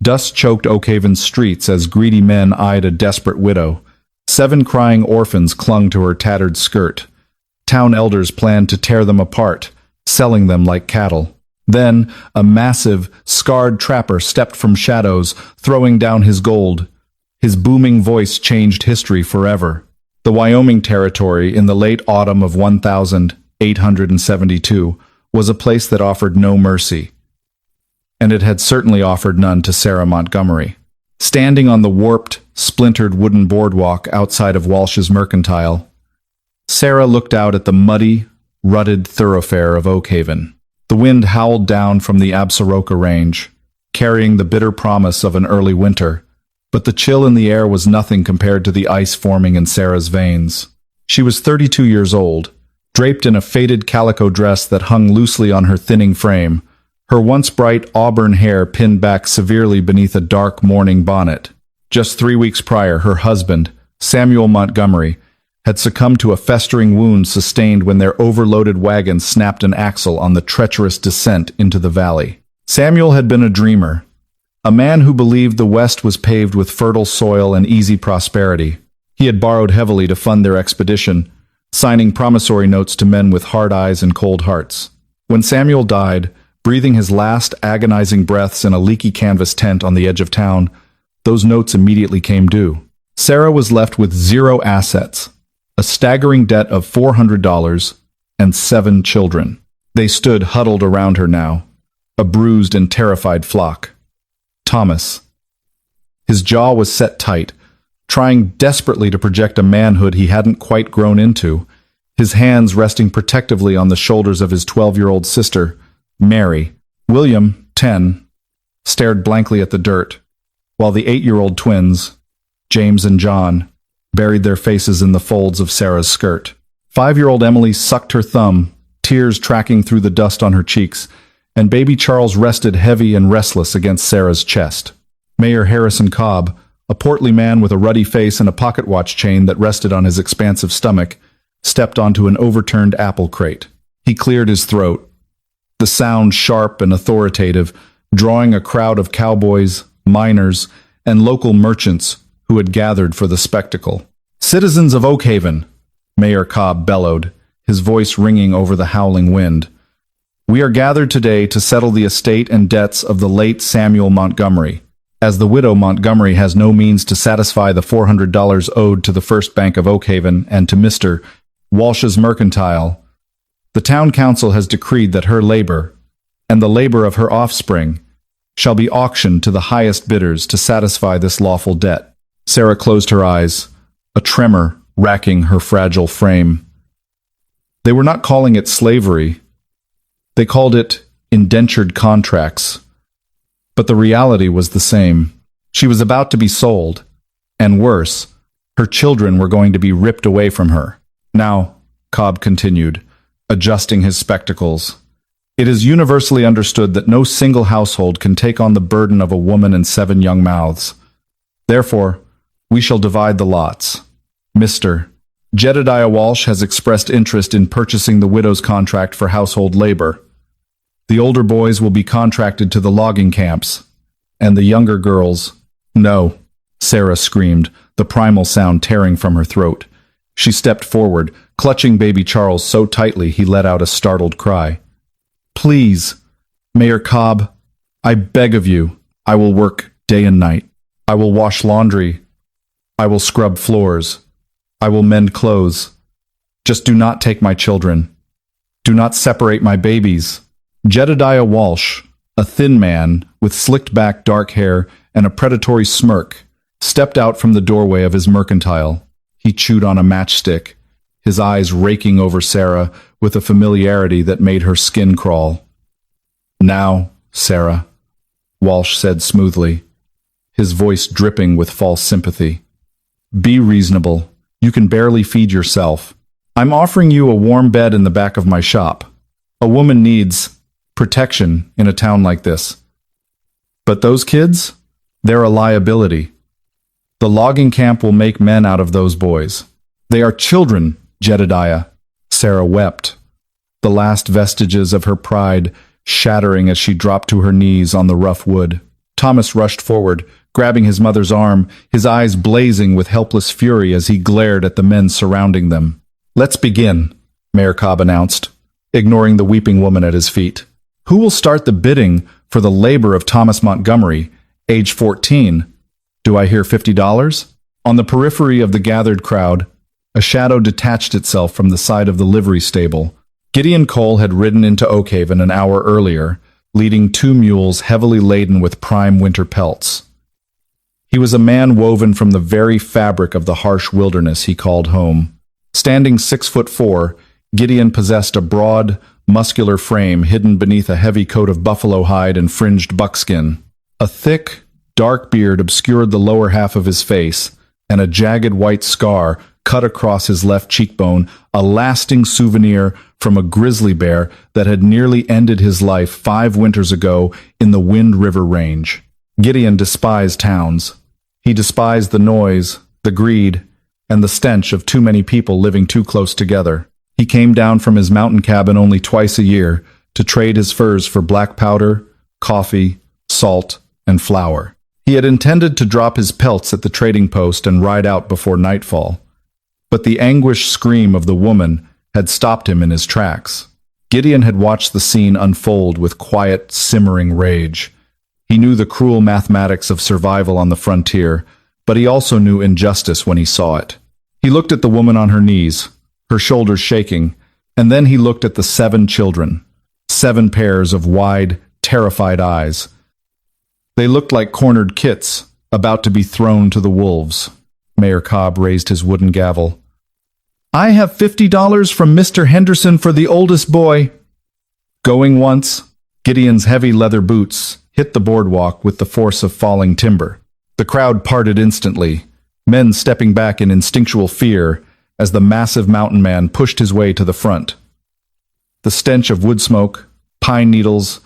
Dust choked Oakhaven's streets as greedy men eyed a desperate widow. 7 crying orphans clung to her tattered skirt. Town elders planned to tear them apart, selling them like cattle. Then, a massive, scarred trapper stepped from shadows, throwing down his gold. His booming voice changed history forever. The Wyoming Territory in the late autumn of 1872 was a place that offered no mercy. And it had certainly offered none to Sarah Montgomery. Standing on the warped, splintered wooden boardwalk outside of Walsh's Mercantile, Sarah looked out at the muddy, rutted thoroughfare of Oakhaven. The wind howled down from the Absaroka Range, carrying the bitter promise of an early winter, but the chill in the air was nothing compared to the ice forming in Sarah's veins. She was 32 years old, draped in a faded calico dress that hung loosely on her thinning frame, her once bright auburn hair pinned back severely beneath a dark mourning bonnet. Just 3 weeks prior, her husband, Samuel Montgomery, had succumbed to a festering wound sustained when their overloaded wagon snapped an axle on the treacherous descent into the valley. Samuel had been a dreamer, a man who believed the West was paved with fertile soil and easy prosperity. He had borrowed heavily to fund their expedition, signing promissory notes to men with hard eyes and cold hearts. When Samuel died, breathing his last agonizing breaths in a leaky canvas tent on the edge of town, those notes immediately came due. Sarah was left with 0 assets, a staggering debt of $400, and 7 children. They stood huddled around her now, a bruised and terrified flock. Thomas. His jaw was set tight, trying desperately to project a manhood he hadn't quite grown into, his hands resting protectively on the shoulders of his 12-year-old sister, Mary. William, 10, stared blankly at the dirt, while the 8-year-old twins, James and John, buried their faces in the folds of Sarah's skirt. 5-year-old Emily sucked her thumb, tears tracking through the dust on her cheeks, and baby Charles rested heavy and restless against Sarah's chest. Mayor Harrison Cobb, a portly man with a ruddy face and a pocket watch chain that rested on his expansive stomach, stepped onto an overturned apple crate. He cleared his throat, the sound sharp and authoritative, drawing a crowd of cowboys, miners, and local merchants who had gathered for the spectacle. "Citizens of Oakhaven," Mayor Cobb bellowed, his voice ringing over the howling wind, "we are gathered today to settle the estate and debts of the late Samuel Montgomery. As the widow Montgomery has no means to satisfy the $400 owed to the First Bank of Oakhaven and to Mr. Walsh's Mercantile, the town council has decreed that her labor, and the labor of her offspring, shall be auctioned to the highest bidders to satisfy this lawful debt." Sarah closed her eyes, a tremor racking her fragile frame. They were not calling it slavery. They called it indentured contracts. But the reality was the same. She was about to be sold, and worse, her children were going to be ripped away from her. "Now," Cobb continued, adjusting his spectacles, "it is universally understood that no single household can take on the burden of a woman and 7 young mouths. Therefore, we shall divide the lots. Mr. Jedediah Walsh has expressed interest in purchasing the widow's contract for household labor. The older boys will be contracted to the logging camps, and the younger girls—" "No," Sarah screamed, the primal sound tearing from her throat. She stepped forward, clutching baby Charles so tightly he let out a startled cry. "Please, Mayor Cobb, I beg of you, I will work day and night. I will wash laundry. I will scrub floors. I will mend clothes. Just do not take my children. Do not separate my babies." Jedediah Walsh, a thin man with slicked-back dark hair and a predatory smirk, stepped out from the doorway of his mercantile. He chewed on a matchstick, his eyes raking over Sarah with a familiarity that made her skin crawl. "Now, Sarah," Walsh said smoothly, his voice dripping with false sympathy. "Be reasonable. You can barely feed yourself. I'm offering you a warm bed in the back of my shop. A woman needs protection in a town like this. But those kids? They're a liability. The logging camp will make men out of those boys. They are children, Jedediah." Sarah wept, the last vestiges of her pride shattering as she dropped to her knees on the rough wood. Thomas rushed forward, grabbing his mother's arm, his eyes blazing with helpless fury as he glared at the men surrounding them. "Let's begin," Mayor Cobb announced, ignoring the weeping woman at his feet. "Who will start the bidding for the labor of Thomas Montgomery, age 14? Do I hear $50? On the periphery of the gathered crowd, a shadow detached itself from the side of the livery stable. Gideon Cole had ridden into Oakhaven an hour earlier, leading 2 mules heavily laden with prime winter pelts. He was a man woven from the very fabric of the harsh wilderness he called home. Standing 6'4", Gideon possessed a broad, muscular frame hidden beneath a heavy coat of buffalo hide and fringed buckskin. A thick, dark beard obscured the lower half of his face, and a jagged white scar cut across his left cheekbone, a lasting souvenir from a grizzly bear that had nearly ended his life 5 winters ago in the Wind River Range. Gideon despised towns. He despised the noise, the greed, and the stench of too many people living too close together. He came down from his mountain cabin only twice a year to trade his furs for black powder, coffee, salt, and flour. He had intended to drop his pelts at the trading post and ride out before nightfall, but the anguished scream of the woman had stopped him in his tracks. Gideon had watched the scene unfold with quiet, simmering rage. He knew the cruel mathematics of survival on the frontier, but he also knew injustice when he saw it. He looked at the woman on her knees, her shoulders shaking, and then he looked at the 7 children, 7 pairs of wide, terrified eyes. They looked like cornered kits, about to be thrown to the wolves. Mayor Cobb raised his wooden gavel. "I have $50 from Mr. Henderson for the oldest boy." Going once, Gideon's heavy leather boots hit the boardwalk with the force of falling timber. The crowd parted instantly, men stepping back in instinctual fear as the massive mountain man pushed his way to the front. The stench of wood smoke, pine needles,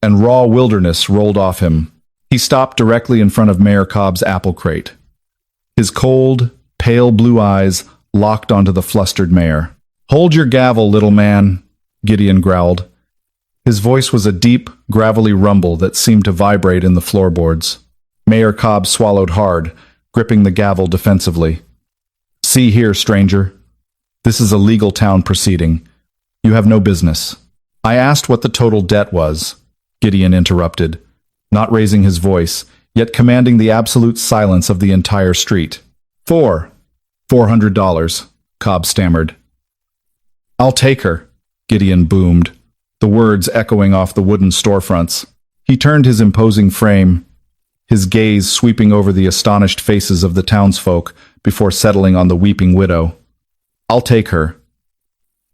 and raw wilderness rolled off him. He stopped directly in front of Mayor Cobb's apple crate. His cold, pale blue eyes locked onto the flustered mayor. "Hold your gavel, little man," Gideon growled. His voice was a deep, gravelly rumble that seemed to vibrate in the floorboards. Mayor Cobb swallowed hard, gripping the gavel defensively. "See here, stranger. This is a legal town proceeding. You have no business." "I asked what the total debt was," Gideon interrupted, not raising his voice, yet commanding the absolute silence of the entire street. $400, Cobb stammered. "I'll take her," Gideon boomed, the words echoing off the wooden storefronts. He turned his imposing frame, his gaze sweeping over the astonished faces of the townsfolk before settling on the weeping widow. "I'll take her,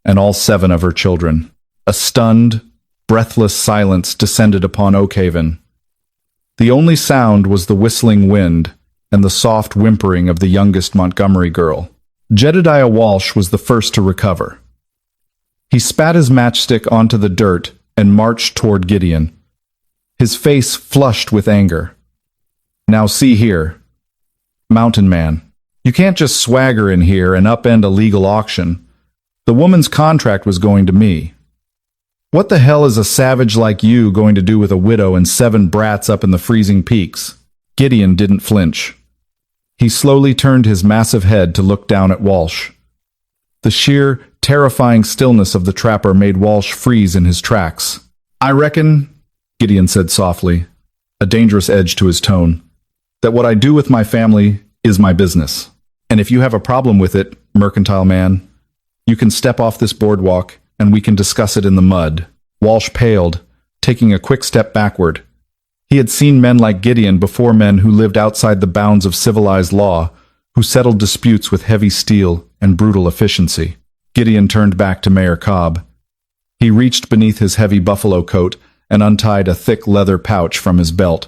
and all 7 of her children." A stunned, breathless silence descended upon Oakhaven. The only sound was the whistling wind and the soft whimpering of the youngest Montgomery girl. Jedediah Walsh was the first to recover. He spat his matchstick onto the dirt and marched toward Gideon, his face flushed with anger. "Now see here, Mountain Man, you can't just swagger in here and upend a legal auction. The woman's contract was going to me. What the hell is a savage like you going to do with a widow and 7 brats up in the freezing peaks?" Gideon didn't flinch. He slowly turned his massive head to look down at Walsh. The sheer, terrifying stillness of the trapper made Walsh freeze in his tracks. "I reckon," Gideon said softly, a dangerous edge to his tone, "that what I do with my family is my business. And if you have a problem with it, mercantile man, you can step off this boardwalk and we can discuss it in the mud." Walsh paled, taking a quick step backward. He had seen men like Gideon before, men who lived outside the bounds of civilized law, who settled disputes with heavy steel and brutal efficiency. Gideon turned back to Mayor Cobb. He reached beneath his heavy buffalo coat and untied a thick leather pouch from his belt.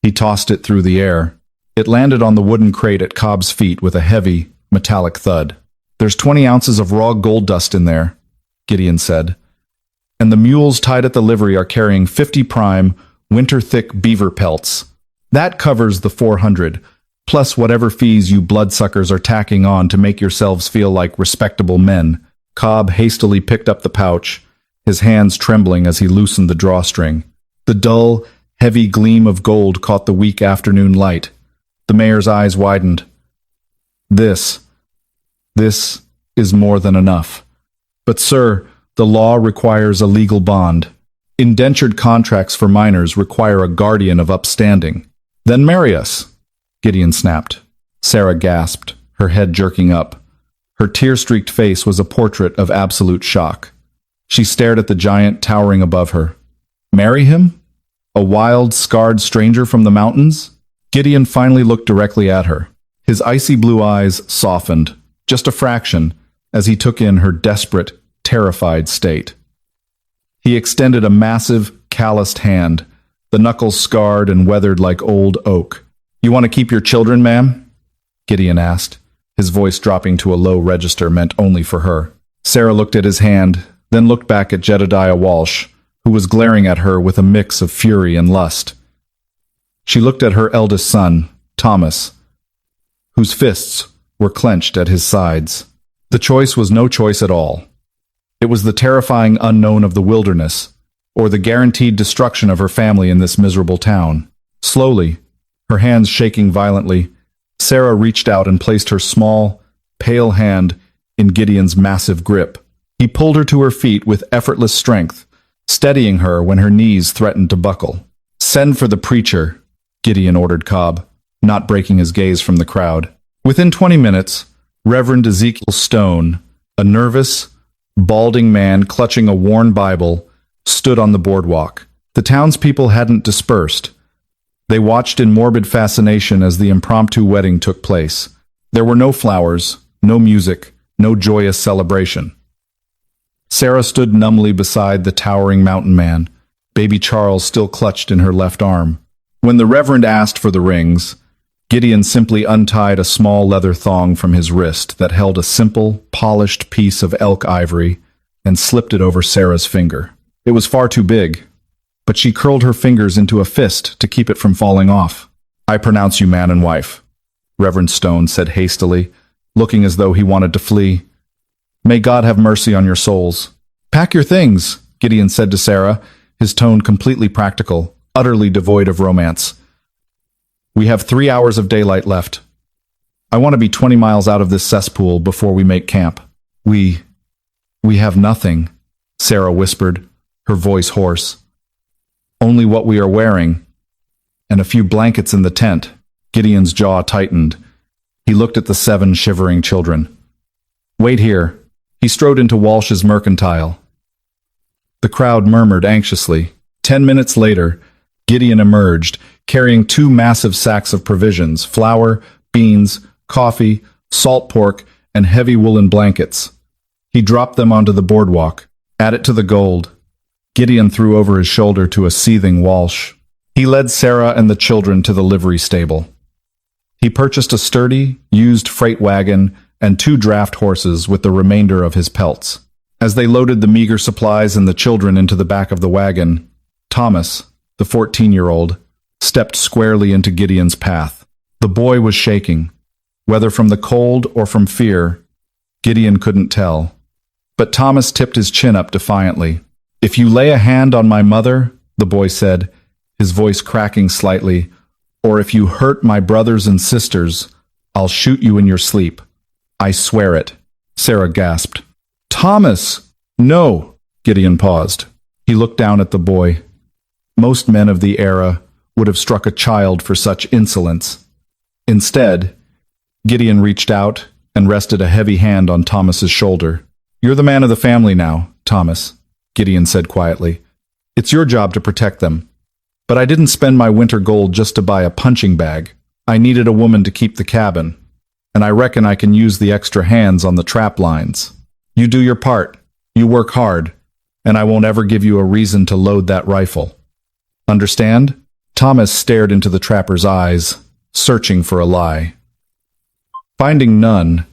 He tossed it through the air. It landed on the wooden crate at Cobb's feet with a heavy, metallic thud. "There's 20 ounces of raw gold dust in there," Gideon said. "And the mules tied at the livery are carrying 50 prime, winter-thick beaver pelts. That covers the 400, plus whatever fees you bloodsuckers are tacking on to make yourselves feel like respectable men." Cobb hastily picked up the pouch, his hands trembling as he loosened the drawstring. The dull, heavy gleam of gold caught the weak afternoon light. The mayor's eyes widened. This is more than enough. But sir, the law requires a legal bond. Indentured contracts for minors require a guardian of upstanding. Then marry us, Gideon snapped. Sarah gasped, her head jerking up. Her tear-streaked face was a portrait of absolute shock. She stared at the giant towering above her. Marry him? A wild, scarred stranger from the mountains? Gideon finally looked directly at her. His icy blue eyes softened, just a fraction, as he took in her desperate, terrified state. He extended a massive, calloused hand, the knuckles scarred and weathered like old oak. You want to keep your children, ma'am? Gideon asked, his voice dropping to a low register meant only for her. Sarah looked at his hand, then looked back at Jedediah Walsh, who was glaring at her with a mix of fury and lust. She looked at her eldest son, Thomas, whose fists were clenched at his sides. The choice was no choice at all. It was the terrifying unknown of the wilderness, or the guaranteed destruction of her family in this miserable town. Slowly, her hands shaking violently, Sarah reached out and placed her small, pale hand in Gideon's massive grip. He pulled her to her feet with effortless strength, steadying her when her knees threatened to buckle. Send for the preacher, Gideon ordered Cobb, not breaking his gaze from the crowd. Within 20 minutes, Reverend Ezekiel Stone, a nervous, balding man clutching a worn Bible, stood on the boardwalk. The townspeople hadn't dispersed. They watched in morbid fascination as the impromptu wedding took place. There were no flowers, no music, no joyous celebration. Sarah stood numbly beside the towering mountain man, baby Charles still clutched in her left arm. When the Reverend asked for the rings, Gideon simply untied a small leather thong from his wrist that held a simple, polished piece of elk ivory and slipped it over Sarah's finger. It was far too big, but she curled her fingers into a fist to keep it from falling off. I pronounce you man and wife, Reverend Stone said hastily, looking as though he wanted to flee. May God have mercy on your souls. Pack your things, Gideon said to Sarah, his tone completely practical, utterly devoid of romance. We have 3 hours of daylight left. I want to be 20 miles out of this cesspool before we make camp. We have nothing, Sarah whispered, her voice hoarse. Only what we are wearing, and a few blankets in the tent. Gideon's jaw tightened. He looked at the 7 shivering children. Wait here. He strode into Walsh's mercantile. The crowd murmured anxiously. 10 minutes later, Gideon emerged, carrying 2 massive sacks of provisions, flour, beans, coffee, salt pork, and heavy woolen blankets. He dropped them onto the boardwalk. Add it to the gold. Gideon threw over his shoulder to a seething Walsh. He led Sarah and the children to the livery stable. He purchased a sturdy, used freight wagon and 2 draft horses with the remainder of his pelts. As they loaded the meager supplies and the children into the back of the wagon, Thomas, the 14-year-old, stepped squarely into Gideon's path. The boy was shaking. Whether from the cold or from fear, Gideon couldn't tell. But Thomas tipped his chin up defiantly. If you lay a hand on my mother, the boy said, his voice cracking slightly, or if you hurt my brothers and sisters, I'll shoot you in your sleep. I swear it. Sarah gasped. Thomas! No! Gideon paused. He looked down at the boy. Most men of the era would have struck a child for such insolence. Instead, Gideon reached out and rested a heavy hand on Thomas's shoulder. You're the man of the family now, Thomas, Gideon said quietly. It's your job to protect them. But I didn't spend my winter gold just to buy a punching bag. I needed a woman to keep the cabin, and I reckon I can use the extra hands on the trap lines. You do your part, you work hard, and I won't ever give you a reason to load that rifle. Understand? Thomas stared into the trapper's eyes, searching for a lie. Finding none,